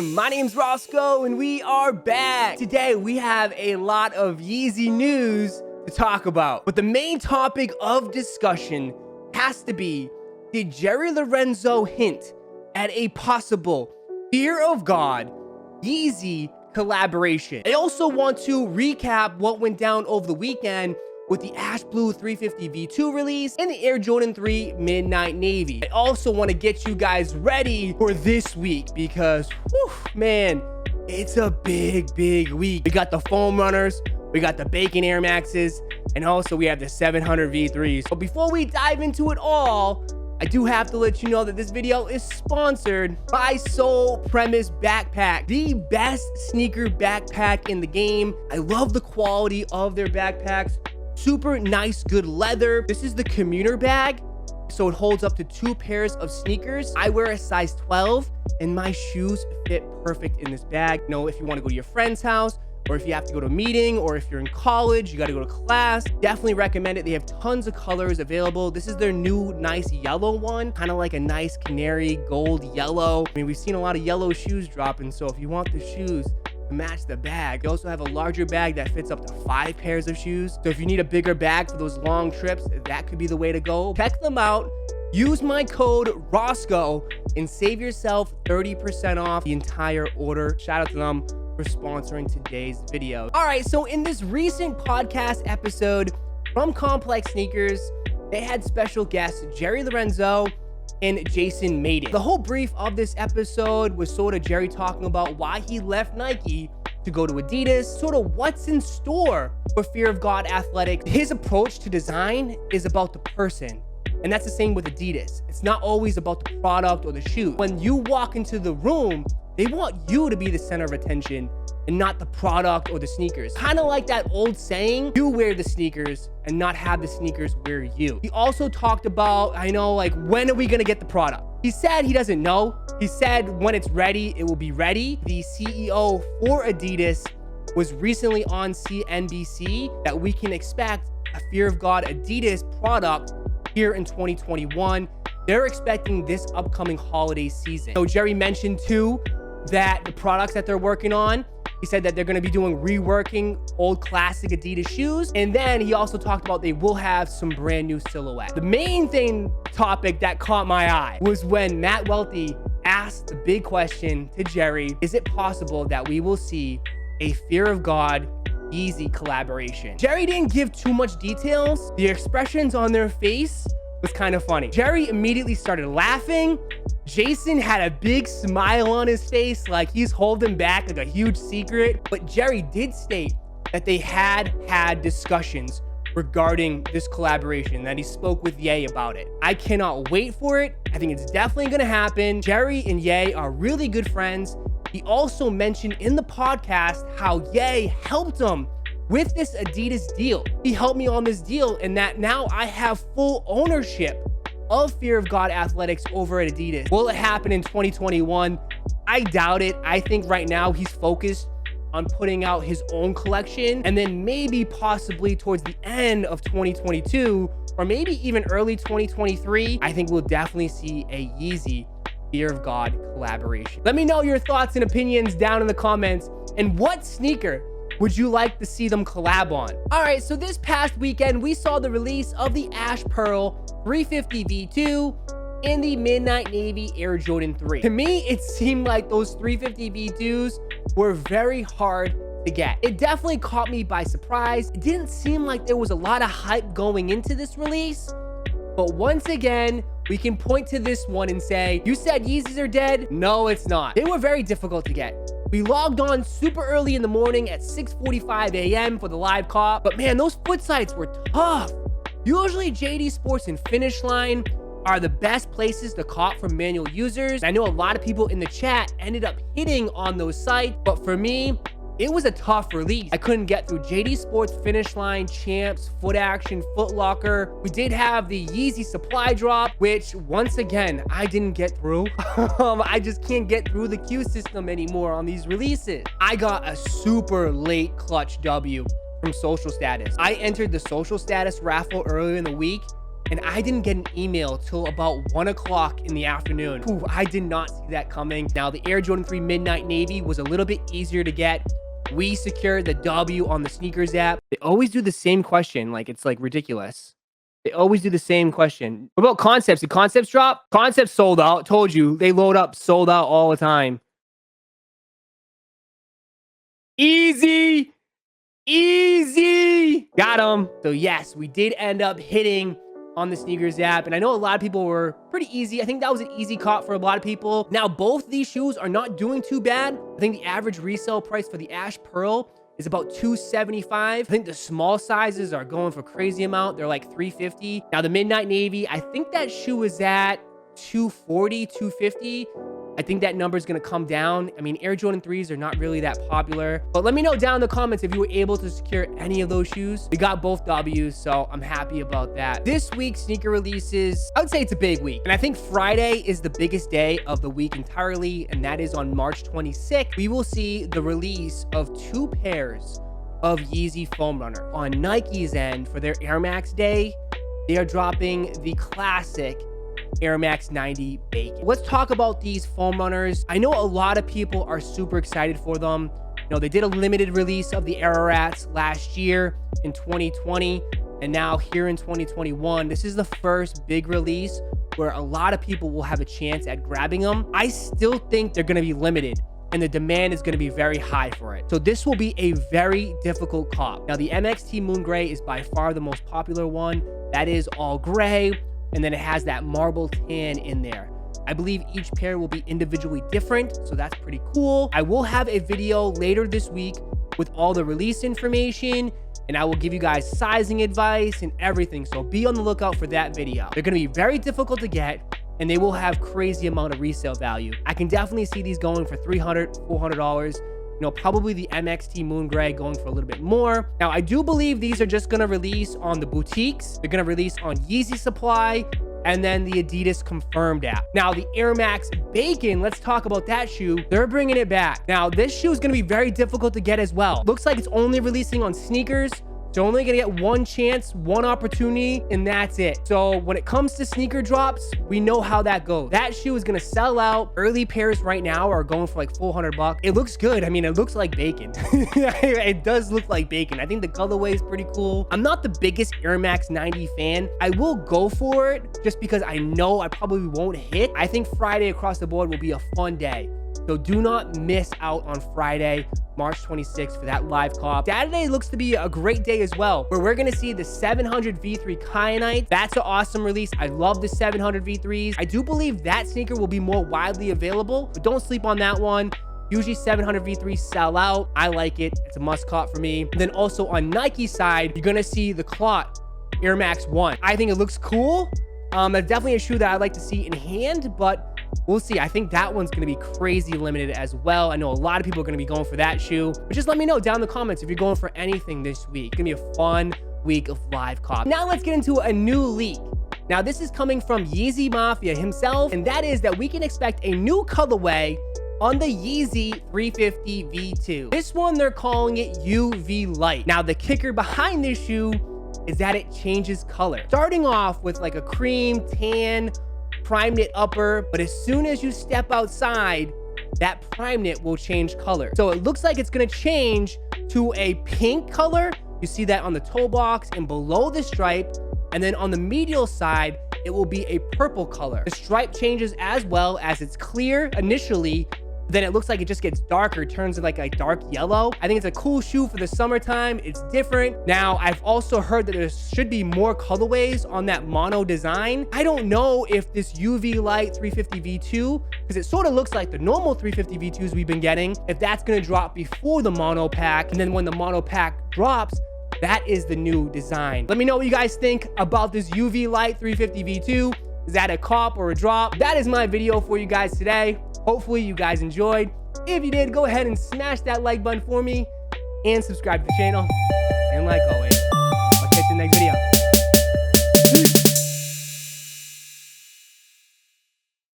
everyone, my name's Roszko and we are back. Today we have a lot of Yeezy news to talk about, but the main topic of discussion has to be, did Jerry Lorenzo hint at a possible Fear of God Yeezy collaboration? I also want to recap what went down over the weekend with the Ash Blue 350 V2 release and the Air Jordan 3 Midnight Navy. I also want to get you guys ready for this week because, whew, man, it's a big week. We got the foam runners, we got the Bacon Air Maxes, and also we have the 700 V3s. But before we dive into it all, I do have to let you know that this video is sponsored by Soul Premise Backpack, the best sneaker backpack in the game. I love the quality of their backpacks. Super nice, good leather. This is the commuter bag, so it holds up to 2 pairs of sneakers. I wear a size 12 and my shoes fit perfect in this bag. You know, if you want to go to your friend's house, or if you have to go to a meeting, or if you're in college, you got to go to class, definitely recommend it. They have tons of colors available. This is their new nice yellow one, kind of like a nice canary gold yellow. I mean, we've seen a lot of yellow shoes dropping, so if you want the shoes to match the bag, they also have a larger bag that fits up to 5 pairs of shoes. So if you need a bigger bag for those long trips, that could be the way to go. Check them out. Use my code Roszko and save yourself 30% off the entire order. Shout out to them for sponsoring today's video. All right, so in this recent podcast episode from Complex Sneakers, they had special guests Jerry Lorenzo and Jason Mayden. The whole brief of this episode was sort of Jerry talking about why he left Nike to go to Adidas, sort of what's in store for Fear of God Athletics. His approach to design is about the person, and that's the same with Adidas. It's not always about the product or the shoe. When you walk into the room, they want you to be the center of attention and not the product or the sneakers. Kind of like that old saying, you wear the sneakers and not have the sneakers wear you. He also talked about, like, when are we gonna get the product? He said he doesn't know. He said when it's ready, it will be ready. The CEO for Adidas was recently on CNBC that we can expect a Fear of God Adidas product here in 2021. They're expecting this upcoming holiday season. So Jerry mentioned too that the products that they're working on, he said that they're going to be doing reworking old classic Adidas shoes. And then he also talked about they will have some brand new silhouettes. The main topic that caught my eye was when Matt Welty asked the big question to Jerry, is it possible that we will see a Fear of God Yeezy collaboration? Jerry didn't give too much details. The expressions on their face was kind of funny. Jerry immediately started laughing. Jason had a big smile on his face, like he's holding back like a huge secret. But Jerry did state that they had discussions regarding this collaboration, that he spoke with Ye about it. I cannot wait for it. I think it's definitely gonna happen. Jerry and Ye are really good friends. He also mentioned in the podcast how Ye helped him with this Adidas deal. He helped me on this deal, and that now I have full ownership of Fear of God Athletics over at Adidas. Will it happen in 2021? I doubt it. I think right now he's focused on putting out his own collection, and then maybe possibly towards the end of 2022 or maybe even early 2023, I think we'll definitely see a Yeezy Fear of God collaboration. Let me know your thoughts and opinions down in the comments, and what sneaker would you like to see them collab on? All right, so this past weekend, we saw the release of the Ash Pearl 350 V2 and the Midnight Navy Air Jordan 3. To me, it seemed like those 350 V2s were very hard to get. It definitely caught me by surprise. It didn't seem like there was a lot of hype going into this release, but once again, we can point to this one and say, you said Yeezys are dead? No, it's not. They were very difficult to get. We logged on super early in the morning at 6:45 a.m. for the live cop, but man, those foot sites were tough. Usually JD Sports and Finish Line are the best places to cop for manual users. I know a lot of people in the chat ended up hitting on those sites, but for me, it was a tough release. I couldn't get through JD Sports, Finish Line, Champs, Foot Action, Foot Locker. We did have the Yeezy supply drop, which once again, I didn't get through. I just can't get through the queue system anymore on these releases. I got a super late clutch W from Social Status. I entered the Social Status raffle earlier in the week, and I didn't get an email till about 1 o'clock in the afternoon. Ooh, I did not see that coming. Now, the Air Jordan 3 Midnight Navy was a little bit easier to get. We secured the W on the sneakers app. They always do the same question. Like, it's like ridiculous. They always do the same question. What about Concepts? Did Concepts drop? Concepts sold out. Told you. They load up, sold out all the time. Easy. Easy. Got them. So yes, we did end up hitting on the sneakers app. And I know a lot of people were pretty easy. I think that was an easy caught for a lot of people. Now, both these shoes are not doing too bad. I think the average resale price for the Ash Pearl is about $275. I think the small sizes are going for crazy amount. They're like $350. Now, the Midnight Navy, I think that shoe is at $240, $250. I think that number is going to come down. I mean, Air Jordan 3s are not really that popular. But let me know down in the comments if you were able to secure any of those shoes. We got both W's, so I'm happy about that. This week's sneaker releases, I would say it's a big week. And I think Friday is the biggest day of the week entirely, and that is on March 26th. We will see the release of 2 pairs of Yeezy Foam Runner. On Nike's end, for their Air Max Day, they are dropping the classic Air Max 90 Bacon. Let's talk about these foam runners. I know a lot of people are super excited for them. You know, they did a limited release of the Air Rats last year in 2020, and now here in 2021, this is the first big release where a lot of people will have a chance at grabbing them. I still think they're going to be limited, and the demand is going to be very high for it. So this will be a very difficult cop. Now, the MXT Moon Gray is by far the most popular one. That is all gray, and then it has that marble tan in there. I believe each pair will be individually different, so that's pretty cool. I will have a video later this week with all the release information, and I will give you guys sizing advice and everything, so be on the lookout for that video. They're gonna be very difficult to get, and they will have crazy amount of resale value. I can definitely see these going for $300, $400. You know, probably the MXT Moon Gray going for a little bit more. Now, I do believe these are just going to release on the boutiques. They're going to release on Yeezy Supply and then the Adidas Confirmed app. Now, the Air Max Bacon, let's talk about that shoe. They're bringing it back. Now, this shoe is going to be very difficult to get as well. Looks like it's only releasing on sneakers. So only gonna get one chance, one opportunity, and that's it. So when it comes to sneaker drops, we know how that goes. That shoe is gonna sell out. Early pairs right now are going for like $400. It looks good. I mean, it looks like bacon. It does look like bacon. I think the colorway is pretty cool. I'm not the biggest Air Max 90 fan. I will go for it just because I know I probably won't hit. I think Friday across the board will be a fun day. So do not miss out on Friday, March 26th for that live cop. Saturday looks to be a great day as well, where we're going to see the 700 V3 Kyanite. That's an awesome release. I love the 700 V3s. I do believe that sneaker will be more widely available, but don't sleep on that one. Usually 700 V3s sell out. I like it. It's a must cop for me. And then also on Nike's side, you're going to see the Clot Air Max 1. I think it looks cool. It's definitely a shoe that I'd like to see in hand, but we'll see. I think that one's going to be crazy limited as well. I know a lot of people are going to be going for that shoe, but just let me know down in the comments if you're going for anything this week. It's going to be a fun week of live cop. Now let's get into a new leak. Now this is coming from Yeezy Mafia himself, and that is that we can expect a new colorway on the Yeezy 350 V2. This one, they're calling it UV Light. Now the kicker behind this shoe is that it changes color. Starting off with like a cream, tan, prime knit upper, but as soon as you step outside, that prime knit will change color. So it looks like it's gonna change to a pink color. You see that on the toe box and below the stripe. And then on the medial side, it will be a purple color. The stripe changes as well, as it's clear initially, then it looks like it just gets darker, turns into like a dark yellow. I think it's a cool shoe for the summertime. It's different. Now, I've also heard that there should be more colorways on that mono design. I don't know if this UV Light 350 V2, because it sort of looks like the normal 350 V2s we've been getting, if that's gonna drop before the mono pack, and then when the mono pack drops, that is the new design. Let me know what you guys think about this UV Light 350 V2. Is that a cop or a drop? That is my video for you guys today. Hopefully you guys enjoyed. If you did, go ahead and smash that like button for me and subscribe to the channel. And like always, I'll catch you in the next video.